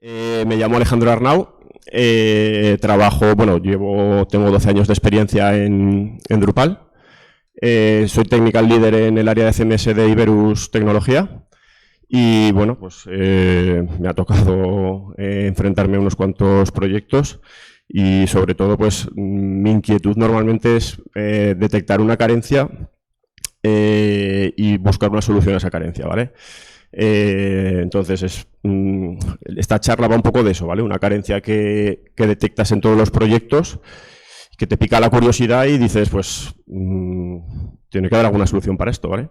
Me llamo Alejandro Arnau, tengo 12 años de experiencia en Drupal. Soy Technical Leader en el área de CMS de Iberus Tecnología y bueno, pues me ha tocado enfrentarme a unos cuantos proyectos y sobre todo pues mi inquietud normalmente es detectar una carencia y buscar una solución a esa carencia, ¿vale? Entonces, esta charla va un poco de eso, ¿vale? Una carencia que detectas en todos los proyectos, que te pica la curiosidad y dices, pues, tiene que haber alguna solución para esto, ¿vale?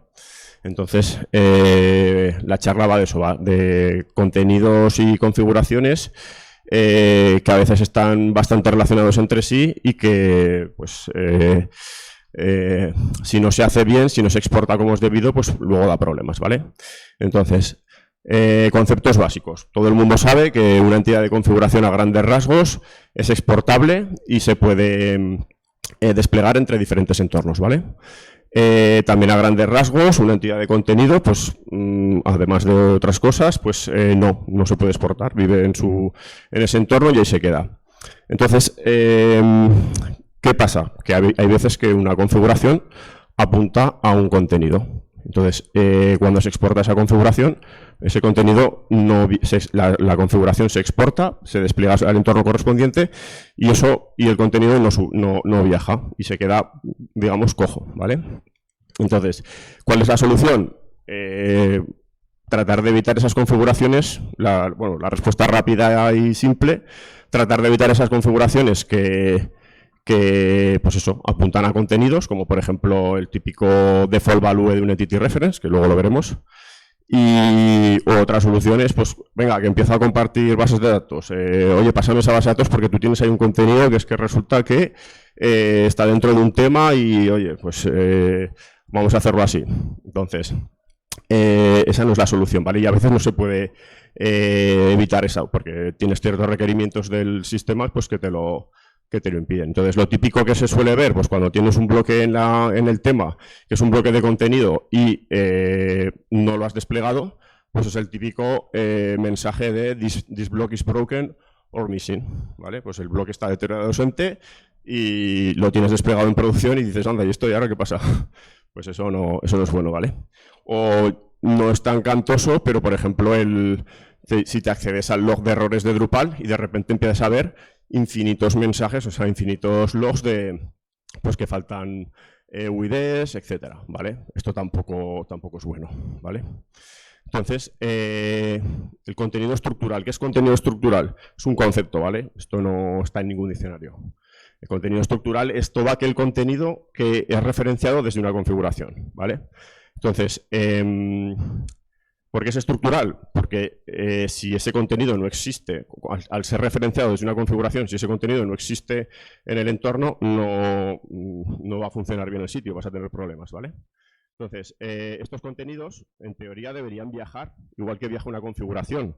Entonces, la charla va de eso, va de contenidos y configuraciones que a veces están bastante relacionados entre sí y que, pues, si no se hace bien, si no se exporta como es debido, pues luego da problemas, ¿vale? Entonces, conceptos básicos. Todo el mundo sabe que una entidad de configuración a grandes rasgos es exportable y se puede desplegar entre diferentes entornos, ¿vale? También a grandes rasgos, una entidad de contenido, pues además de otras cosas, pues no se puede exportar, vive en ese entorno y ahí se queda. Entonces, ¿qué pasa? Que hay veces que una configuración apunta a un contenido. Entonces, cuando se exporta esa configuración, ese contenido, la configuración se exporta, se despliega al entorno correspondiente y el contenido no viaja y se queda, digamos, cojo, ¿vale? Entonces, ¿cuál es la solución? Tratar de evitar esas configuraciones, la respuesta rápida y simple, tratar de evitar esas configuraciones que pues eso, apuntan a contenidos, como por ejemplo el típico default value de un entity reference, que luego lo veremos. Y otras soluciones, pues venga, que empiezo a compartir bases de datos. Oye, pásame esa base de datos porque tú tienes ahí un contenido que es que resulta que está dentro de un tema y oye, pues vamos a hacerlo así. Entonces, esa no es la solución, ¿vale? Y a veces no se puede evitar esa, porque tienes ciertos requerimientos del sistema pues que te lo impiden. Entonces, lo típico que se suele ver, pues cuando tienes un bloque en el tema, que es un bloque de contenido y no lo has desplegado, pues es el típico mensaje de this block is broken or missing, ¿vale? Pues el bloque está deteriorado ausente y lo tienes desplegado en producción y dices, anda, ¿y esto y ahora qué pasa? Pues eso no es bueno, ¿vale? O no es tan cantoso, pero por ejemplo, si te accedes al log de errores de Drupal y de repente empiezas a ver infinitos mensajes, o sea, infinitos logs de pues que faltan UIDs, etcétera, ¿vale? Esto tampoco es bueno, ¿vale? Entonces, el contenido estructural. ¿Qué es contenido estructural? Es un concepto, ¿vale? Esto no está en ningún diccionario. El contenido estructural es todo aquel contenido que es referenciado desde una configuración, ¿vale? Entonces, ¿por qué es estructural? Porque si ese contenido no existe, al ser referenciado desde una configuración, si ese contenido no existe en el entorno, no va a funcionar bien el sitio, vas a tener problemas, ¿vale? Entonces, estos contenidos, en teoría, deberían viajar, igual que viaja una configuración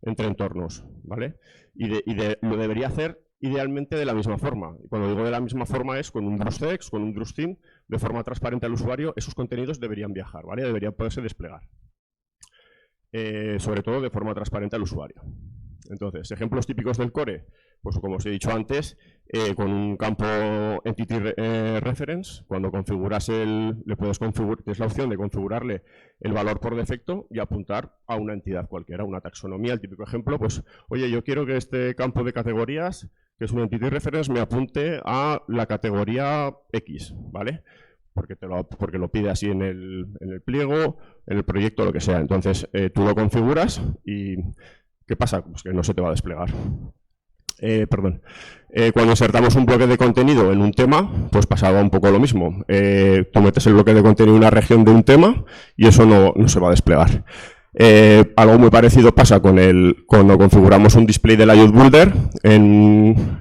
entre entornos, ¿vale? Lo debería hacer idealmente de la misma forma. Y cuando digo de la misma forma es con un DrewSex, con un DrewStream, de forma transparente al usuario, esos contenidos deberían viajar, ¿vale? Deberían poderse desplegar. Sobre todo de forma transparente al usuario. Entonces, ejemplos típicos del core, pues como os he dicho antes, con un campo entity reference, cuando configuras tienes la opción de configurarle el valor por defecto y apuntar a una entidad cualquiera, una taxonomía. El típico ejemplo, pues, oye, yo quiero que este campo de categorías, que es un entity reference, me apunte a la categoría X, ¿vale? Porque lo pide así en el pliego, en el proyecto, lo que sea. Entonces, tú lo configuras y ¿qué pasa? Pues que no se te va a desplegar. Cuando insertamos un bloque de contenido en un tema, pues pasaba un poco lo mismo. Tú metes el bloque de contenido en una región de un tema y eso no se va a desplegar. Algo muy parecido pasa cuando configuramos un display de layout builder en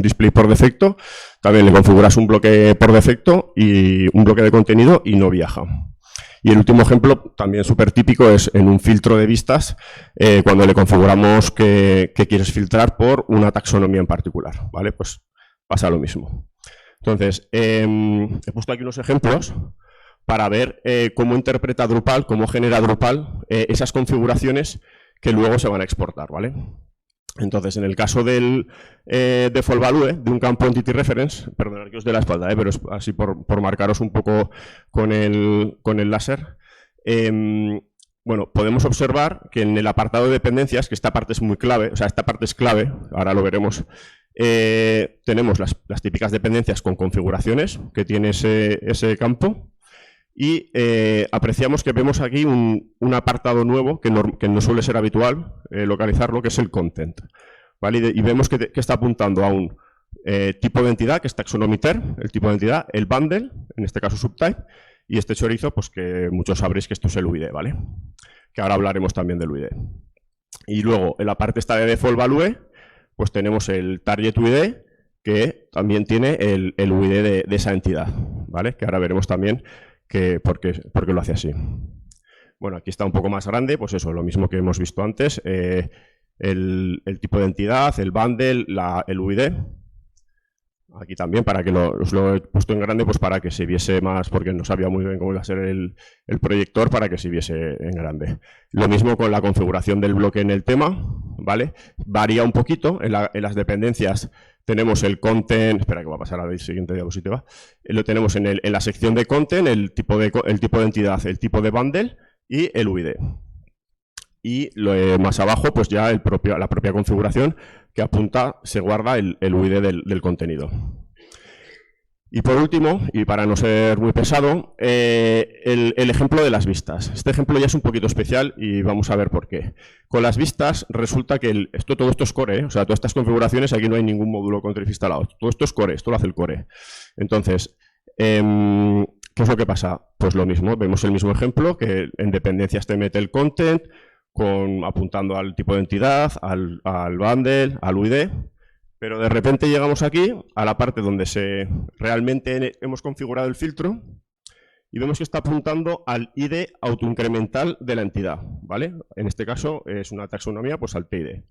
display por defecto. También le configuras un bloque por defecto y un bloque de contenido y no viaja. Y el último ejemplo, también súper típico, es en un filtro de vistas, cuando le configuramos que quieres filtrar por una taxonomía en particular, ¿vale? Pues pasa lo mismo. Entonces, he puesto aquí unos ejemplos para ver cómo interpreta Drupal, cómo genera Drupal esas configuraciones que luego se van a exportar, ¿vale? Entonces, en el caso del default value, de un campo entity reference, perdonad que os dé la espalda, pero es así por marcaros un poco con el láser. Bueno, podemos observar que en el apartado de dependencias, que esta parte es muy clave, o sea, esta parte es clave, ahora lo veremos, tenemos las típicas dependencias con configuraciones que tiene ese campo y apreciamos que vemos aquí un apartado nuevo que no suele ser habitual localizarlo, que es el content, ¿vale? Y vemos que está apuntando a un tipo de entidad, que es taxonomiter, el tipo de entidad, el bundle, en este caso subtype, y este chorizo, pues que muchos sabréis que esto es el UID, ¿vale? Que ahora hablaremos también del UID. Y luego, en la parte esta de default value, pues tenemos el target UID, que también tiene el UID de esa entidad, ¿vale? Que ahora veremos también por qué lo hace así. Bueno, aquí está un poco más grande, pues eso, lo mismo que hemos visto antes, el tipo de entidad, el bundle, el UID. Aquí también, para que os lo he puesto en grande, pues para que se viese más, porque no sabía muy bien cómo iba a ser el proyector, para que se viese en grande. Lo mismo con la configuración del bloque en el tema, ¿vale? Varía un poquito, en las dependencias tenemos el content, espera que va a pasar a la siguiente diapositiva, lo tenemos en la sección de content, el tipo de entidad, el tipo de bundle y el UID. Y más abajo, pues ya la propia configuración que apunta, se guarda el UID del contenido. Y por último, y para no ser muy pesado, el ejemplo de las vistas. Este ejemplo ya es un poquito especial y vamos a ver por qué. Con las vistas resulta que todo esto es core, o sea, todas estas configuraciones, aquí no hay ningún módulo contrif instalado. Todo esto es core, esto lo hace el core. Entonces, ¿qué es lo que pasa? Pues lo mismo, vemos el mismo ejemplo, que en dependencias te mete el content, apuntando al tipo de entidad, al bundle, al UID, pero de repente llegamos aquí a la parte donde realmente hemos configurado el filtro y vemos que está apuntando al ID autoincremental de la entidad, ¿vale? En este caso es una taxonomía, pues al TID.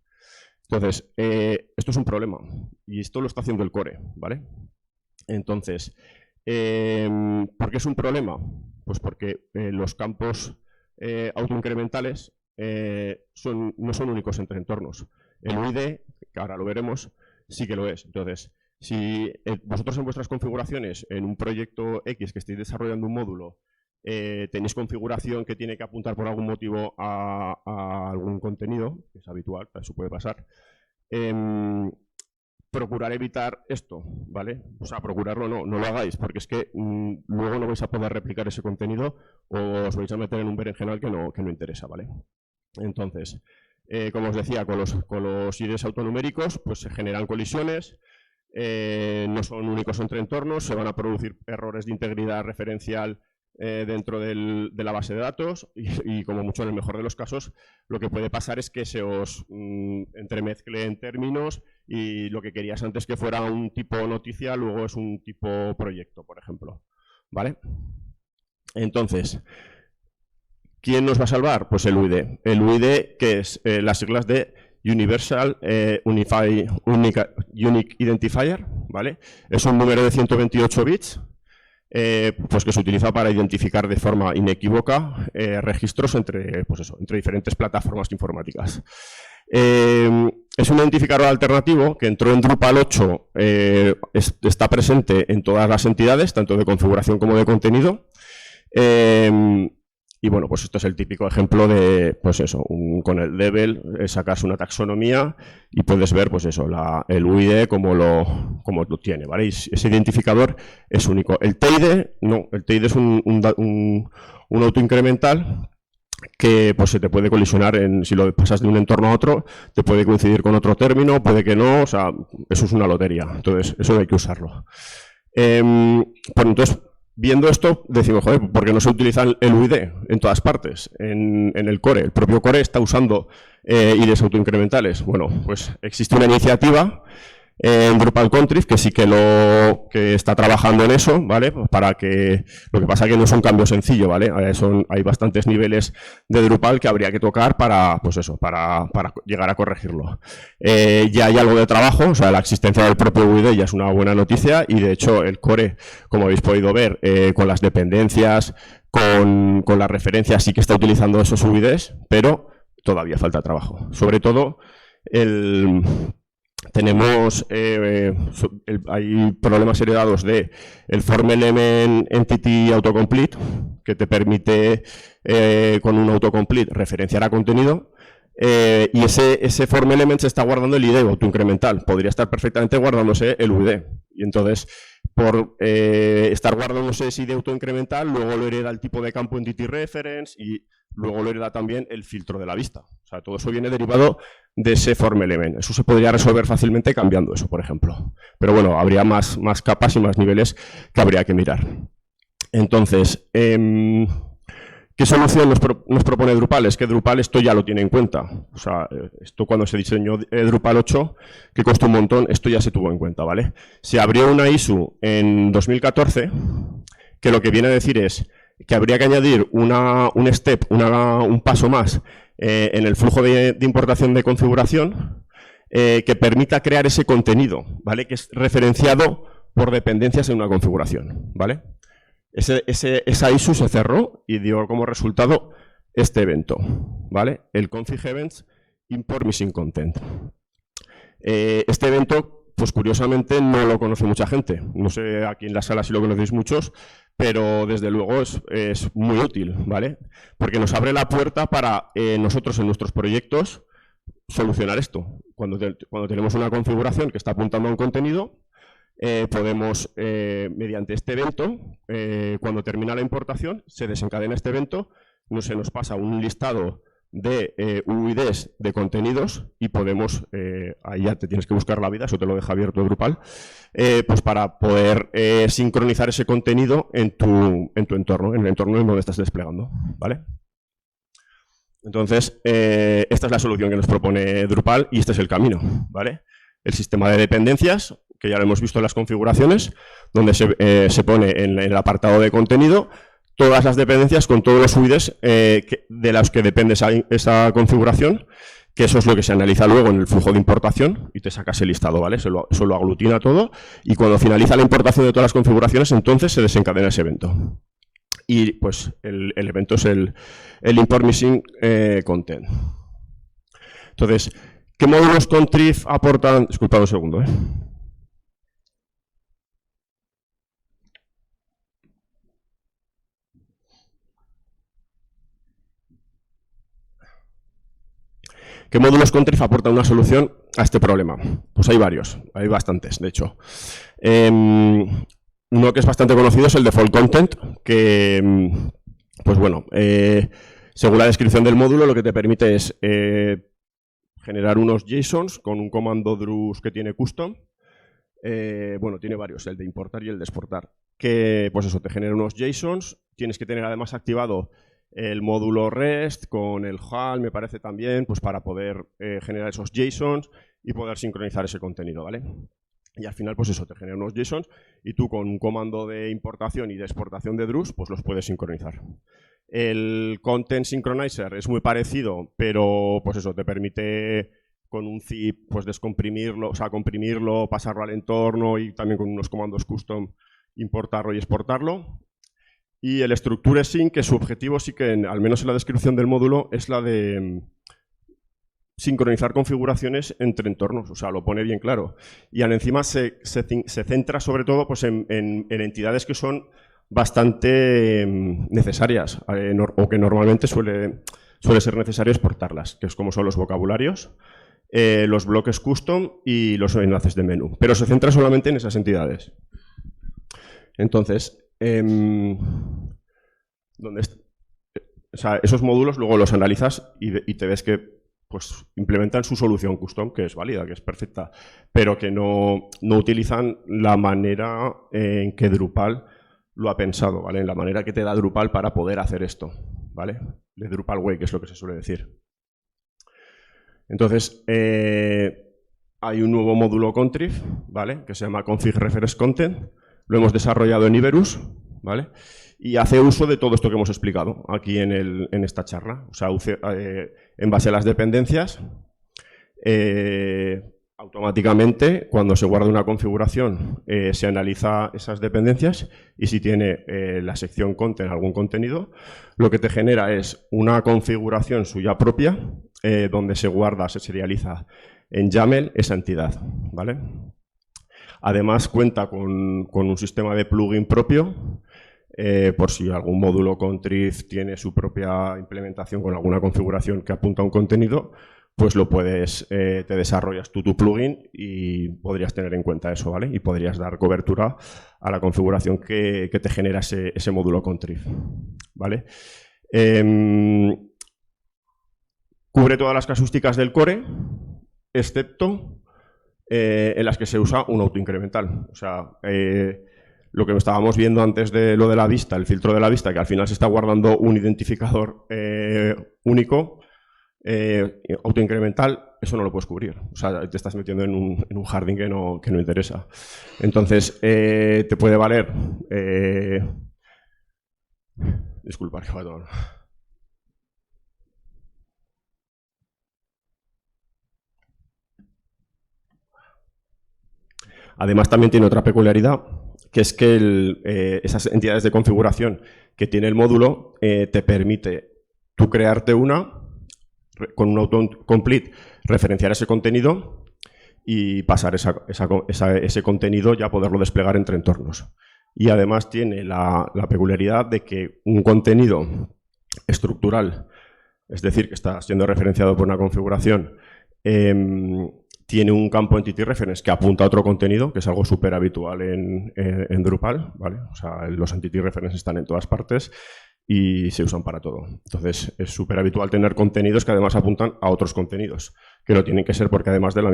Entonces, esto es un problema y esto lo está haciendo el core, ¿vale? Entonces, ¿por qué es un problema? Pues porque los campos autoincrementales no son únicos entre entornos. El UID, que ahora lo veremos, sí que lo es. Entonces, si vosotros en vuestras configuraciones, en un proyecto X que estéis desarrollando un módulo, tenéis configuración que tiene que apuntar por algún motivo a algún contenido, que es habitual, eso puede pasar, procurar evitar esto, ¿vale? O sea, procurarlo no lo hagáis, porque es que luego no vais a poder replicar ese contenido o os vais a meter en un berenjenal que no interesa, ¿vale? Entonces, como os decía, con los IDs autonuméricos pues se generan colisiones, no son únicos entre entornos, se van a producir errores de integridad referencial dentro de la base de datos y como mucho en el mejor de los casos lo que puede pasar es que se os entremezcle en términos y lo que querías antes que fuera un tipo noticia luego es un tipo proyecto, por ejemplo, ¿vale? Entonces, ¿quién nos va a salvar? Pues el UID. El UID, que es las siglas de Universal Unique Identifier, ¿vale? Es un número de 128 bits pues que se utiliza para identificar de forma inequívoca registros entre diferentes plataformas informáticas. Es un identificador alternativo que entró en Drupal 8, está presente en todas las entidades, tanto de configuración como de contenido. Y bueno, pues esto es el típico ejemplo de, pues eso, con el Devel sacas una taxonomía y puedes ver, pues eso, el UID como lo tiene, ¿vale? Y ese identificador es único. El TID, no, el TID es un autoincremental que pues se te puede colisionar si lo pasas de un entorno a otro, te puede coincidir con otro término, puede que no, o sea, eso es una lotería. Entonces, eso hay que usarlo. Bueno, entonces, viendo esto, decimos, joder, ¿por qué no se utiliza el UID en todas partes? En el core, el propio core está usando IDs autoincrementales. Bueno, pues existe una iniciativa en Drupal Contrif que sí que está trabajando en eso, ¿vale? Para que, lo que pasa es que no es un cambio sencillo, ¿vale? Hay bastantes niveles de Drupal que habría que tocar para, pues eso, para llegar a corregirlo. Ya hay algo de trabajo, o sea, la existencia del propio UID ya es una buena noticia y de hecho el core, como habéis podido ver, con las dependencias, con las referencias sí que está utilizando esos UIDs, pero todavía falta trabajo. Sobre todo, tenemos hay problemas heredados de el Form Element Entity Autocomplete, que te permite con un autocomplete referenciar a contenido, y ese Form Element se está guardando el ID autoincremental. Podría estar perfectamente guardándose el UID. Y entonces, por estar guardándose ese ID autoincremental, luego lo hereda el tipo de campo Entity Reference y luego lo hereda también el filtro de la vista. O sea, todo eso viene derivado de ese Form Element. Eso se podría resolver fácilmente cambiando eso, por ejemplo. Pero bueno, habría más capas y más niveles que habría que mirar. Entonces, ¿qué solución nos propone Drupal? Es que Drupal esto ya lo tiene en cuenta. O sea, esto cuando se diseñó Drupal 8, que costó un montón, esto ya se tuvo en cuenta, ¿vale? Se abrió una issue en 2014 que lo que viene a decir es que habría que añadir un paso más en el flujo de importación de configuración que permita crear ese contenido, ¿vale? Que es referenciado por dependencias en una configuración, ¿vale? Esa issue se cerró y dio como resultado este evento, ¿vale? El config events import missing content. Este evento, pues curiosamente, no lo conoce mucha gente. No sé aquí en la sala si lo conocéis muchos, pero desde luego es muy útil, ¿vale? Porque nos abre la puerta para nosotros en nuestros proyectos solucionar esto. Cuando tenemos una configuración que está apuntando a un contenido, podemos, mediante este evento, cuando termina la importación, se desencadena este evento, se nos pasa un listado de UIDs de contenidos y podemos, ahí ya te tienes que buscar la vida, eso te lo deja abierto Drupal, pues para poder sincronizar ese contenido en tu entorno, en el entorno en donde estás desplegando, ¿vale? Entonces, esta es la solución que nos propone Drupal y este es el camino, ¿vale? El sistema de dependencias, que ya lo hemos visto en las configuraciones, donde se pone en el apartado de contenido todas las dependencias con todos los UIDs de los que depende esa configuración, que eso es lo que se analiza luego en el flujo de importación y te sacas el listado, ¿vale? Eso lo aglutina todo y cuando finaliza la importación de todas las configuraciones, entonces se desencadena ese evento. Y pues el evento es el import missing content. Entonces, ¿qué módulos Contrib aportan? Disculpad un segundo, ¿Qué módulos Contrib aportan una solución a este problema? Pues hay varios, hay bastantes, de hecho. Uno que es bastante conocido es el default content, que, pues bueno, según la descripción del módulo, lo que te permite es generar unos JSONs con un comando Drush que tiene custom. Bueno, tiene varios, el de importar y el de exportar. Que, pues eso, te genera unos JSONs. Tienes que tener además activado el módulo REST con el HAL, me parece también, pues para poder generar esos JSONs y poder sincronizar ese contenido, ¿vale? Y al final, pues eso, te genera unos JSONs y tú con un comando de importación y de exportación de Drush, pues los puedes sincronizar. El Content Synchronizer es muy parecido, pero pues eso, te permite con un zip, pues descomprimirlo, o sea, comprimirlo, pasarlo al entorno y también con unos comandos custom importarlo y exportarlo. Y el Structure Sync, que su objetivo sí que, al menos en la descripción del módulo, es la de sincronizar configuraciones entre entornos, o sea, lo pone bien claro. Y encima se centra sobre todo pues, en entidades que son bastante necesarias o que normalmente suele ser necesario exportarlas, que es como son los vocabularios, los bloques custom y los enlaces de menú. Pero se centra solamente en esas entidades. Entonces, o sea, esos módulos luego los analizas y te ves que pues, implementan su solución custom, que es válida, que es perfecta, pero que no utilizan la manera en que Drupal lo ha pensado, ¿vale? En la manera que te da Drupal para poder hacer esto, ¿vale? De Drupal Way, que es lo que se suele decir. Entonces, hay un nuevo módulo Contrib, ¿vale? Que se llama Config Reference Content. Lo hemos desarrollado en Iberus, ¿vale? Y hace uso de todo esto que hemos explicado aquí en esta charla. O sea, en base a las dependencias, automáticamente, cuando se guarda una configuración, se analiza esas dependencias y si tiene la sección content algún contenido, lo que te genera es una configuración suya propia donde se guarda, se serializa en YAML esa entidad, ¿vale? Además cuenta con un sistema de plugin propio, por si algún módulo Contriv tiene su propia implementación con alguna configuración que apunta a un contenido, pues lo puedes, te desarrollas tú tu plugin y podrías tener en cuenta eso, ¿vale? Y podrías dar cobertura a la configuración que te genera ese módulo Contriv, ¿vale? Cubre todas las casuísticas del core, excepto en las que se usa un autoincremental. O sea, lo que estábamos viendo antes de lo de la vista, el filtro de la vista, que al final se está guardando un identificador único, autoincremental, eso no lo puedes cubrir. O sea, te estás metiendo en un jardín que no interesa. Entonces, te puede valer... disculpad, que va a tomar... Además, también tiene otra peculiaridad, que es que esas entidades de configuración que tiene el módulo te permite tú crearte una, con un autocomplete, referenciar ese contenido y pasar ese contenido ya poderlo desplegar entre entornos. Y además tiene la peculiaridad de que un contenido estructural, es decir, que está siendo referenciado por una configuración, tiene un campo Entity Reference que apunta a otro contenido, que es algo súper habitual en Drupal, ¿vale? O sea, los Entity Reference están en todas partes y se usan para todo. Entonces, es súper habitual tener contenidos que además apuntan a otros contenidos, que no tienen que ser porque además de la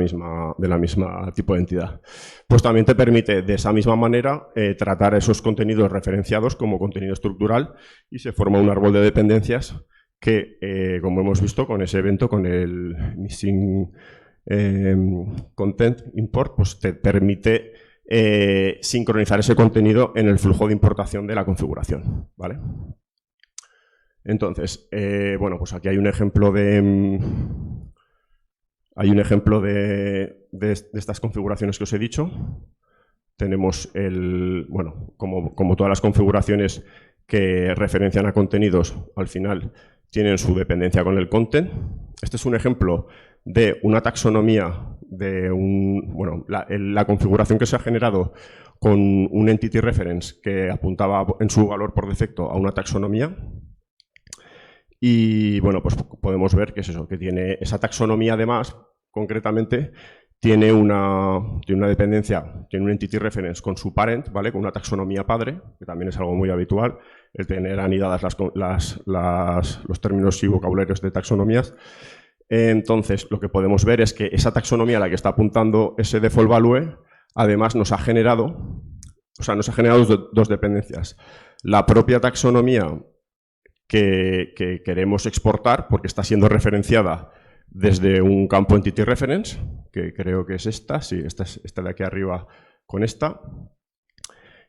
misma tipo de entidad. Pues también te permite, de esa misma manera, tratar esos contenidos referenciados como contenido estructural y se forma un árbol de dependencias que, como hemos visto con ese evento, con el Missing Content Import, pues te permite sincronizar ese contenido en el flujo de importación de la configuración, ¿vale? Entonces, bueno, pues aquí hay un ejemplo de estas configuraciones que os he dicho. Tenemos bueno, como todas las configuraciones que referencian a contenidos, al final tienen su dependencia con el content. Este es un ejemplo de una taxonomía de bueno, la configuración que se ha generado con un entity reference que apuntaba en su valor por defecto a una taxonomía. Y bueno, pues podemos ver que es eso, que tiene esa taxonomía además, concretamente, tiene una dependencia, tiene un entity reference con su parent, ¿vale? Con una taxonomía padre, que también es algo muy habitual, el tener anidadas los términos y vocabularios de taxonomías. Entonces, lo que podemos ver es que esa taxonomía a la que está apuntando ese default value, además nos ha generado dos dependencias. La propia taxonomía que queremos exportar, porque está siendo referenciada desde un campo Entity Reference, que creo que es esta, sí, esta de aquí arriba con esta.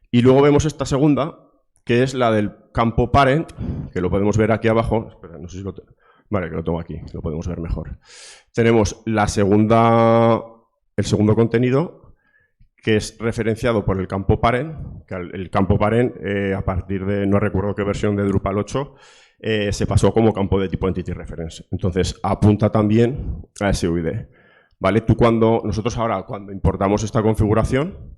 Y luego vemos esta segunda, que es la del campo Parent, que lo podemos ver aquí abajo. Espera, no sé si vale, que lo tengo aquí, lo podemos ver mejor. Tenemos el segundo contenido, que es referenciado por el campo Parent, que el campo Parent, a partir de, no recuerdo qué versión de Drupal 8, se pasó como campo de tipo Entity Reference. Entonces, apunta también a ese UID. ¿Vale? Nosotros ahora, cuando importamos esta configuración,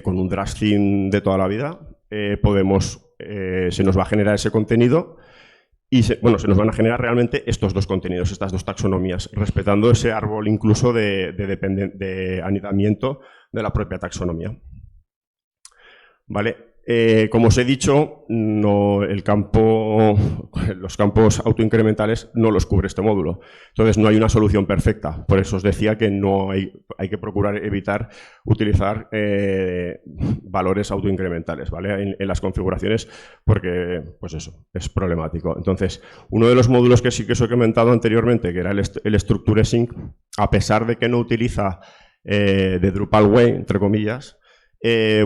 con un Drush theme de toda la vida, se nos va a generar ese contenido y se nos van a generar realmente estos dos contenidos, estas dos taxonomías, respetando ese árbol incluso de anidamiento de la propia taxonomía. ¿Vale? Como os he dicho, los campos autoincrementales no los cubre este módulo. Entonces, no hay una solución perfecta. Por eso os decía que hay que procurar evitar utilizar valores autoincrementales, ¿vale? En las configuraciones, porque pues eso, es problemático. Entonces, uno de los módulos que sí que os he comentado anteriormente, que era el Structure Sync, a pesar de que no utiliza de Drupal Way, entre comillas,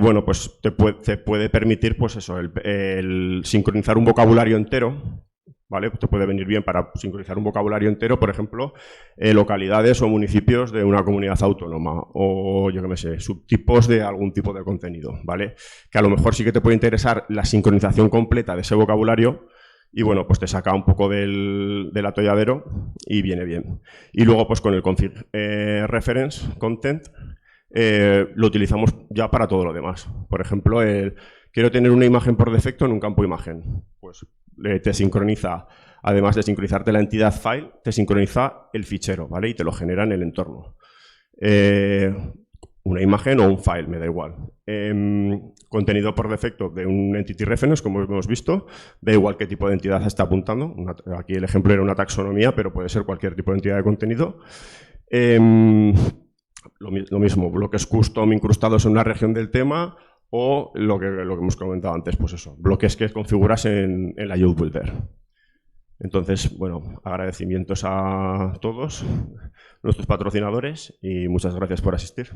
bueno, pues te puede permitir, pues eso, el sincronizar un vocabulario entero, ¿vale? Te puede venir bien para sincronizar un vocabulario entero, por ejemplo, localidades o municipios de una comunidad autónoma o, yo qué sé, subtipos de algún tipo de contenido, ¿vale? Que a lo mejor sí que te puede interesar la sincronización completa de ese vocabulario y bueno, pues te saca un poco del atolladero y viene bien. Y luego pues con el config reference content lo utilizamos ya para todo lo demás. Por ejemplo, quiero tener una imagen por defecto en un campo imagen. Pues te sincroniza, además de sincronizarte la entidad file, te sincroniza el fichero, ¿vale? Y te lo genera en el entorno. Una imagen o un file, me da igual. Contenido por defecto de un entity reference, como hemos visto, da igual qué tipo de entidad está apuntando. Aquí el ejemplo era una taxonomía, pero puede ser cualquier tipo de entidad de contenido. Lo mismo, bloques custom incrustados en una región del tema o lo que hemos comentado antes, pues eso, bloques que configuras en la UID Builder. Entonces, bueno, agradecimientos a todos nuestros patrocinadores y muchas gracias por asistir.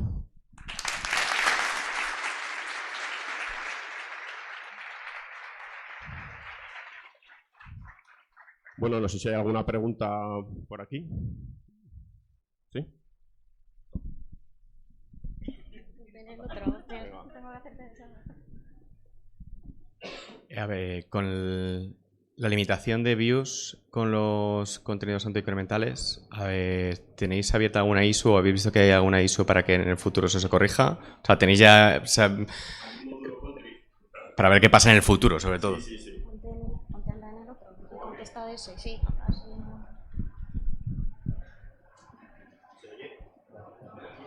Bueno, no sé si hay alguna pregunta por aquí. ¿Sí? A ver, con la limitación de views con los contenidos autoincrementales, ¿tenéis abierta alguna ISO o habéis visto que hay alguna ISO para que en el futuro eso se corrija? O sea, tenéis ya... O sea, para ver qué pasa en el futuro, sobre todo. Sí.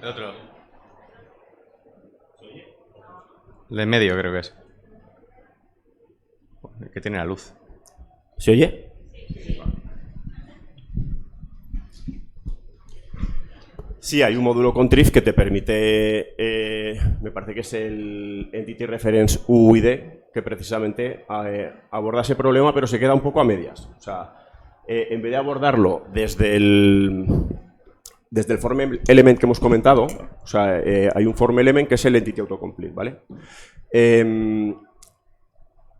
El otro. El de en medio creo que es. El que tiene la luz. ¿Se oye? Sí, hay un módulo Contriv que te permite, me parece que es el Entity Reference UID, que precisamente aborda ese problema, pero se queda un poco a medias. O sea, en vez de abordarlo desde el form element que hemos comentado, o sea, hay un form element que es el Entity Autocomplete, ¿vale?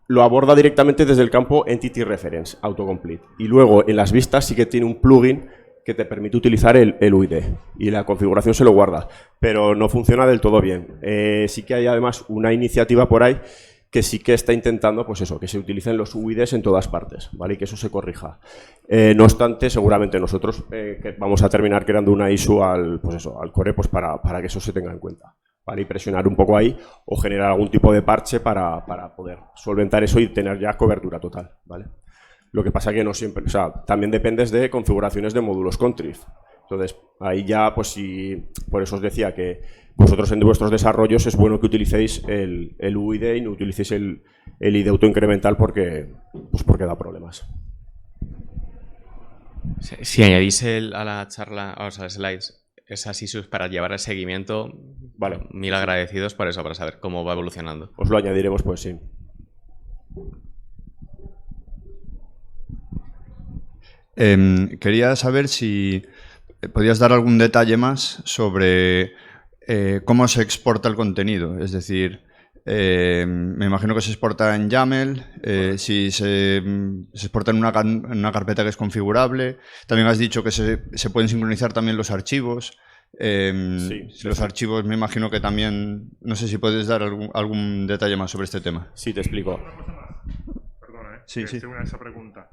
Lo aborda directamente desde el campo Entity Reference Autocomplete. Y luego en las vistas sí que tiene un plugin que te permite utilizar el UID y la configuración se lo guarda, pero no funciona del todo bien. Sí que hay además una iniciativa por ahí que sí que está intentando, pues eso, que se utilicen los UIDs en todas partes, ¿vale? Y que eso se corrija. No obstante, seguramente nosotros que vamos a terminar creando una ISO al core pues para que eso se tenga en cuenta, ¿vale? Y presionar un poco ahí o generar algún tipo de parche para poder solventar eso y tener ya cobertura total, ¿vale? Lo que pasa que no siempre, o sea, también dependes de configuraciones de módulos Contriv. Entonces, ahí ya, pues sí, por eso os decía que vosotros en vuestros desarrollos es bueno que utilicéis el UID y no utilicéis el ID autoincremental porque da problemas. Si añadís a la charla, o sea, slides, esas issues para llevar el seguimiento, vale, 1000 agradecidos por eso, para saber cómo va evolucionando. Os lo añadiremos, pues sí. Quería saber si podías dar algún detalle más sobre cómo se exporta el contenido. Es decir, me imagino que se exporta en YAML, si se exporta en una carpeta que es configurable. También has dicho que se pueden sincronizar también los archivos. Los archivos me imagino que también... No sé si puedes dar algún detalle más sobre este tema. Sí, te explico. Una cosa más. Perdona, Sí. tengo esa pregunta.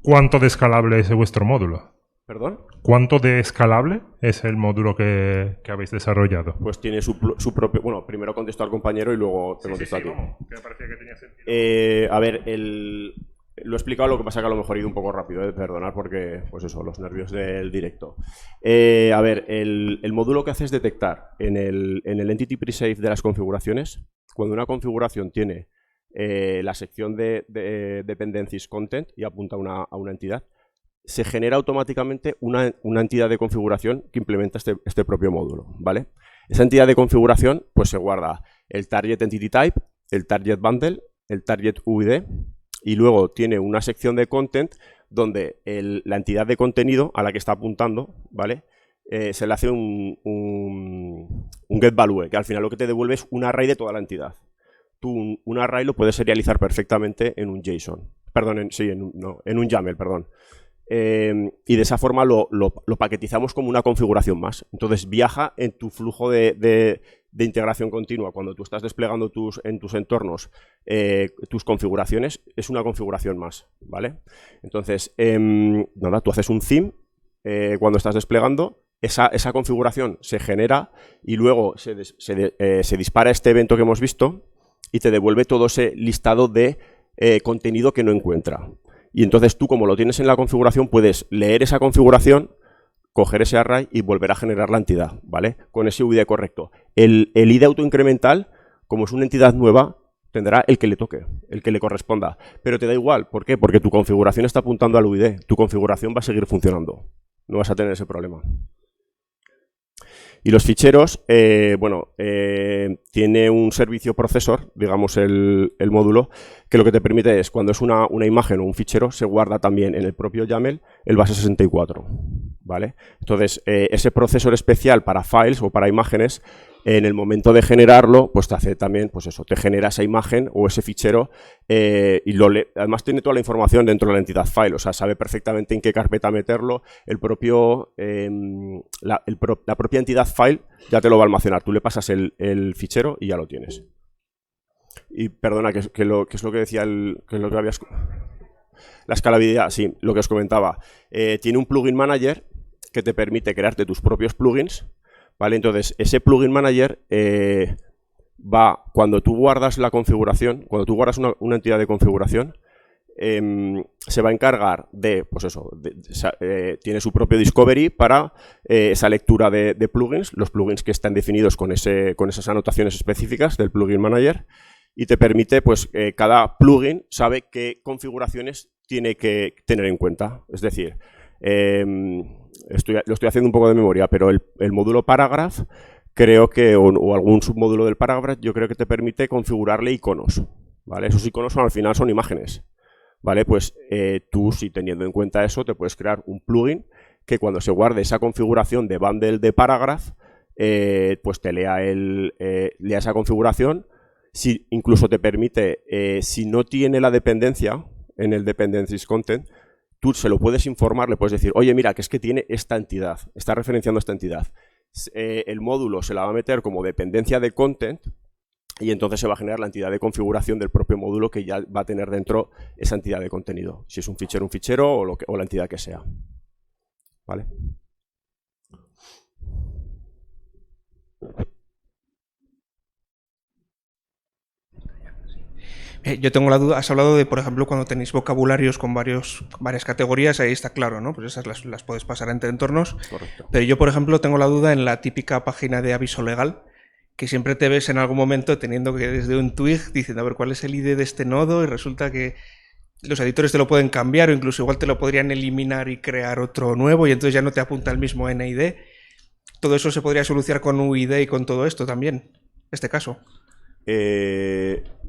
¿Cuánto de escalable es vuestro módulo? ¿Perdón? ¿Cuánto de escalable es el módulo que habéis desarrollado? Pues tiene su propio... Bueno, primero contesto al compañero y luego te contesto a ti. Vamos, que me parecía que tenía sentido. A ver, lo he explicado, lo que pasa que a lo mejor he ido un poco rápido, perdonad porque, pues eso, los nervios del directo. A ver, el módulo que hace es detectar en el Entity Presafe de las configuraciones, cuando una configuración tiene la sección de Dependencies Content y apunta a una entidad, se genera automáticamente una entidad de configuración que implementa este propio módulo, ¿vale? Esa entidad de configuración pues se guarda el Target Entity Type, el Target Bundle, el Target UID y luego tiene una sección de Content donde la entidad de contenido a la que está apuntando, ¿vale? Se le hace un getValue, que al final lo que te devuelve es un array de toda la entidad. Tú un array lo puedes serializar perfectamente en un JSON. Perdón, en un YAML, perdón. y de esa forma lo paquetizamos como una configuración más. Entonces viaja en tu flujo de integración continua. Cuando tú estás desplegando en tus entornos tus configuraciones, es una configuración más, ¿vale? Entonces, nada, tú haces un theme cuando estás desplegando, esa configuración se genera y luego se dispara este evento que hemos visto y te devuelve todo ese listado de contenido que no encuentra. Y entonces tú, como lo tienes en la configuración, puedes leer esa configuración, coger ese array y volver a generar la entidad, ¿vale? Con ese UID correcto. El ID autoincremental, como es una entidad nueva, tendrá el que le toque, el que le corresponda. Pero te da igual, ¿por qué? Porque tu configuración está apuntando al UID. Tu configuración va a seguir funcionando. No vas a tener ese problema. Y los ficheros, tiene un servicio procesor, digamos el módulo, que lo que te permite es, cuando es una imagen o un fichero, se guarda también en el propio YAML el base 64, ¿vale? Entonces, ese procesor especial para files o para imágenes, en el momento de generarlo, pues te hace también, pues eso, te genera esa imagen o ese fichero y además tiene toda la información dentro de la entidad file, o sea, sabe perfectamente en qué carpeta meterlo, la propia entidad file ya te lo va a almacenar, tú le pasas el fichero y ya lo tienes. Y perdona, ¿qué es lo que decía qué es lo que habías... La escalabilidad, sí, lo que os comentaba. Tiene un plugin manager que te permite crearte tus propios plugins, ¿vale? Entonces, ese plugin manager cuando tú guardas la configuración, cuando tú guardas una entidad de configuración, se va a encargar de, pues eso, tiene su propio discovery para esa lectura de plugins, los plugins que están definidos con esas anotaciones específicas del plugin manager, y te permite, pues, cada plugin sabe qué configuraciones tiene que tener en cuenta. Es decir, lo estoy haciendo un poco de memoria, pero el módulo Paragraph, creo que, o algún submódulo del Paragraph, yo creo que te permite configurarle iconos, ¿vale? Esos iconos al final son imágenes, ¿vale? Pues tú, si teniendo en cuenta eso, te puedes crear un plugin que cuando se guarde esa configuración de bundle de Paragraph, pues te lea esa configuración. Incluso te permite, si no tiene la dependencia en el dependencies content, tú se lo puedes informar, le puedes decir, oye, mira, que es que tiene esta entidad, está referenciando esta entidad. El módulo se la va a meter como dependencia de content y entonces se va a generar la entidad de configuración del propio módulo que ya va a tener dentro esa entidad de contenido. Si es un fichero o la entidad que sea. ¿Vale? Yo tengo la duda, has hablado de, por ejemplo, cuando tenéis vocabularios con varias categorías, ahí está claro, ¿no? Pues esas las puedes pasar entre entornos. Correcto. Pero yo, por ejemplo, tengo la duda en la típica página de aviso legal, que siempre te ves en algún momento teniendo que desde un twig diciendo, a ver, ¿cuál es el ID de este nodo? Y resulta que los editores te lo pueden cambiar o incluso igual te lo podrían eliminar y crear otro nuevo y entonces ya no te apunta el mismo NID. Todo eso se podría solucionar con UID y con todo esto también, este caso.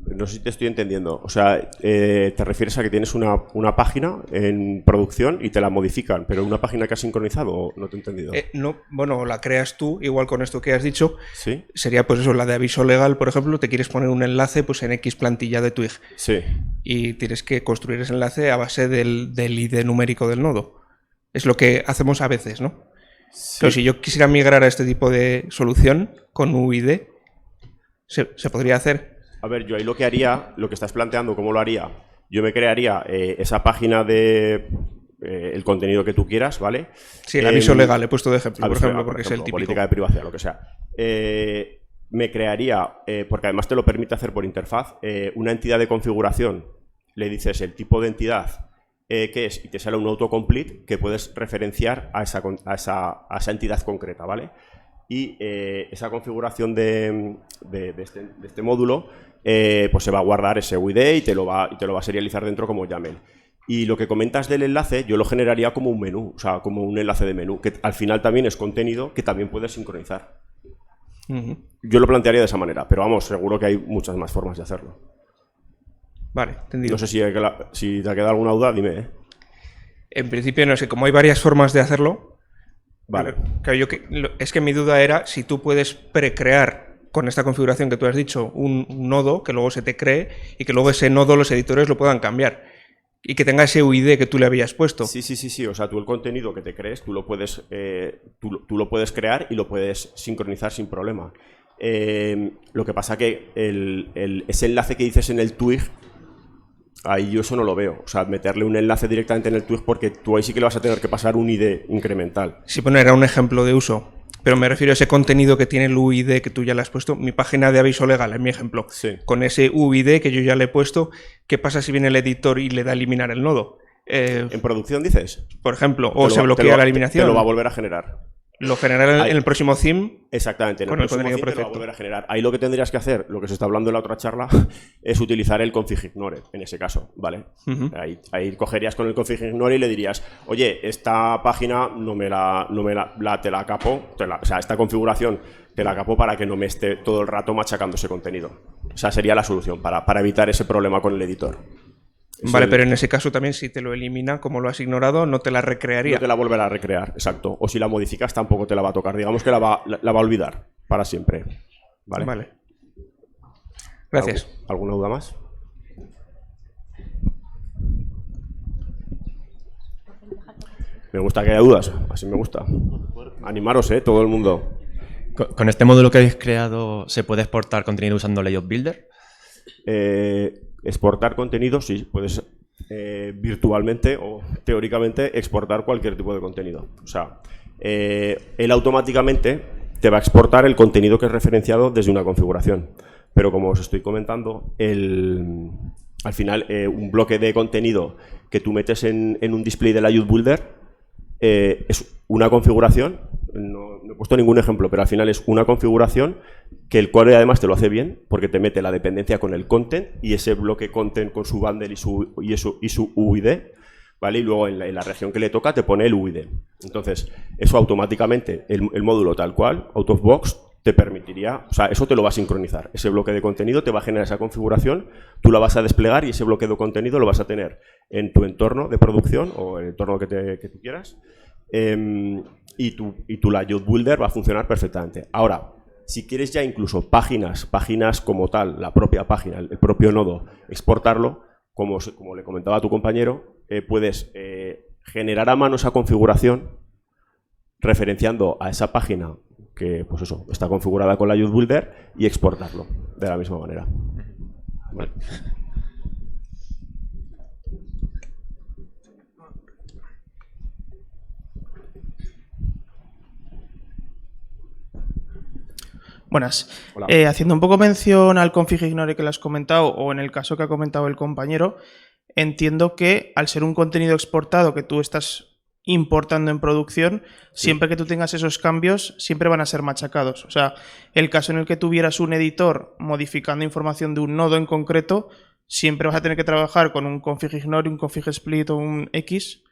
No sé si te estoy entendiendo. O sea, te refieres a que tienes una página en producción y te la modifican, pero una página que has sincronizado, no te he entendido. No, bueno, la creas tú, igual con esto que has dicho. ¿Sí? Sería pues eso, la de aviso legal, por ejemplo, te quieres poner un enlace pues en X plantilla de Twig. Sí. Y tienes que construir ese enlace a base del ID numérico del nodo. Es lo que hacemos a veces, ¿no? Sí. Pero si yo quisiera migrar a este tipo de solución con UID, ¿se podría hacer? A ver, yo ahí lo que haría, lo que estás planteando, ¿cómo lo haría? Yo me crearía esa página de el contenido que tú quieras, ¿vale? Sí, el aviso legal, he puesto de ejemplo, por ejemplo, porque es el típico. Política de privacidad, lo que sea. Me crearía, porque además te lo permite hacer por interfaz, una entidad de configuración. Le dices el tipo de entidad que es y te sale un autocomplete que puedes referenciar a esa entidad concreta, ¿vale? Y esa configuración de este módulo pues se va a guardar ese UID y te lo va a serializar dentro como YAML. Y lo que comentas del enlace, yo lo generaría como un menú, o sea, como un enlace de menú, que al final también es contenido que también puedes sincronizar. Yo lo plantearía de esa manera, pero vamos, seguro que hay muchas más formas de hacerlo. Vale, entendido. No sé si te ha quedado alguna duda, dime, ¿eh? En principio, no sé, como hay varias formas de hacerlo. Vale. Claro, es que mi duda era si tú puedes precrear con esta configuración que tú has dicho un nodo que luego se te cree y que luego ese nodo los editores lo puedan cambiar. y que tenga ese UID que tú le habías puesto. Sí. O sea, tú el contenido que te crees, tú lo puedes crear y lo puedes sincronizar sin problema. Lo que pasa que ese enlace que dices en el twig, ahí yo eso no lo veo. O sea, meterle un enlace directamente en el twig, porque tú ahí sí que le vas a tener que pasar un ID incremental. Sí, bueno, era un ejemplo de uso. Pero me refiero a ese contenido que tiene el UID que tú ya le has puesto. Mi página de aviso legal, en mi ejemplo. Sí. Con ese UID que yo ya le he puesto, ¿qué pasa si viene el editor y le da a eliminar el nodo? ¿En producción dices? Por ejemplo, o se bloquea la eliminación. Te lo va a volver a generar. Lo generará en el próximo theme. Exactamente, en con el el próximo contenido theme te lo va a perfecto. volver a generar. Ahí lo que tendrías que hacer, lo que se está hablando en la otra charla, es utilizar el config ignore, en ese caso, ¿vale? Ahí cogerías con el config ignore y le dirías, oye, esta página te la capo, o sea, esta configuración te la capo para que no me esté todo el rato machacando ese contenido. O sea, sería la solución para evitar ese problema con el editor. Vale, pero en ese caso también, si te lo elimina, como lo has ignorado, no te la recrearía. No te la volverá a recrear, exacto. O si la modificas, tampoco te la va a tocar. Digamos que la va a olvidar para siempre. Vale. Gracias. ¿Alguna duda más? Me gusta que haya dudas, así me gusta. Animaros, todo el mundo. Con este módulo que habéis creado, ¿se puede exportar contenido usando Layout Builder? Exportar contenido, sí, puedes virtualmente o teóricamente exportar cualquier tipo de contenido. O sea, él automáticamente te va a exportar el contenido que es referenciado desde una configuración. Pero como os estoy comentando, al final un bloque de contenido que tú metes en un display de Layout Builder es una configuración. No he puesto ningún ejemplo, pero al final es una configuración que el core además te lo hace bien, porque te mete la dependencia con el content y ese bloque content con su bundle y su UID, ¿vale? Y luego en la región que le toca te pone el UID. Entonces, eso automáticamente, el módulo tal cual, out of box, te permitiría, o sea, eso te lo va a sincronizar. Ese bloque de contenido te va a generar esa configuración, tú la vas a desplegar y ese bloque de contenido lo vas a tener en tu entorno de producción o el entorno que tú quieras. Y tu Layout Builder va a funcionar perfectamente. Ahora, si quieres ya incluso páginas como tal, la propia página, el propio nodo, exportarlo, como le comentaba a tu compañero, puedes generar a mano esa configuración referenciando a esa página que, pues eso, está configurada con Layout Builder y exportarlo de la misma manera. Vale. Buenas. Hola. Haciendo un poco mención al config ignore que le has comentado, o en el caso que ha comentado el compañero, entiendo que al ser un contenido exportado que tú estás importando en producción, siempre que tú tengas esos cambios, siempre van a ser machacados. O sea, el caso en el que tuvieras un editor modificando información de un nodo en concreto, siempre vas a tener que trabajar con un config ignore, un config split o un X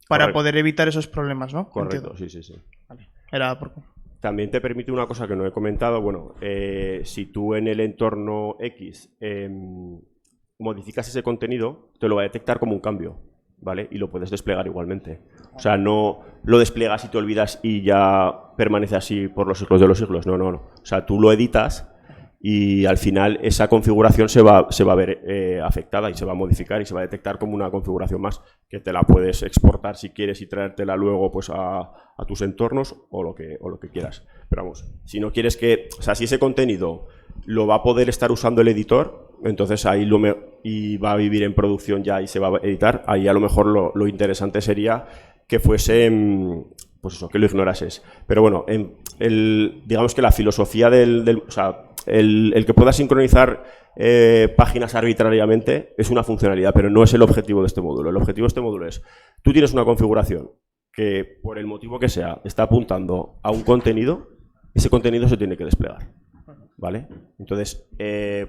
para Correcto. poder evitar esos problemas, ¿no? Correcto, Entiendo. sí. Vale. Era por... También te permite una cosa que no he comentado. Bueno, si tú en el entorno X modificas ese contenido, te lo va a detectar como un cambio, ¿vale? Y lo puedes desplegar igualmente. O sea, no lo despliegas y te olvidas y ya permanece así por los siglos de los siglos. No. O sea, tú lo editas y al final esa configuración se va a ver afectada y se va a modificar y se va a detectar como una configuración más que te la puedes exportar si quieres y traértela luego pues a tus entornos o lo que quieras. Pero vamos, si no quieres o sea, si ese contenido lo va a poder estar usando el editor, entonces ahí y va a vivir en producción ya y se va a editar, ahí a lo mejor lo interesante sería que fuese, pues eso, que lo ignorases. Pero bueno, digamos que la filosofía o sea, el que pueda sincronizar páginas arbitrariamente es una funcionalidad, pero no es el objetivo de este módulo. El objetivo de este módulo es, tú tienes una configuración que por el motivo que sea está apuntando a un contenido, ese contenido se tiene que desplegar, ¿vale? Entonces,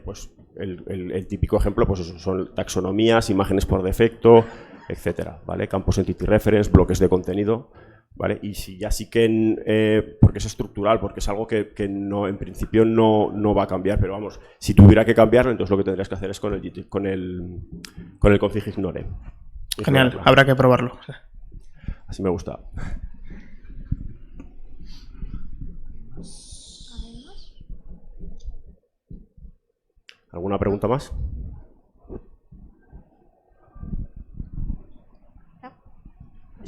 pues el típico ejemplo pues eso, son taxonomías, imágenes por defecto, etcétera, ¿vale? Campos entity reference, bloques de contenido, ¿vale? Y si ya sí que, porque es estructural, porque es algo que no, en principio no va a cambiar, pero vamos, si tuviera que cambiarlo, entonces lo que tendrías que hacer es con el config ignore. Genial, habrá que probarlo. Así me gusta. ¿Alguna pregunta más?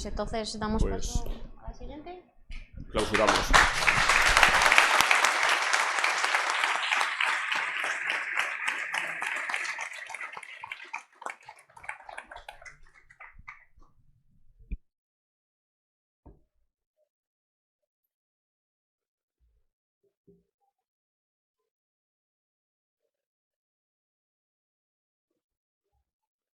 Pues entonces damos Pues- paso a la siguiente. Clausuramos.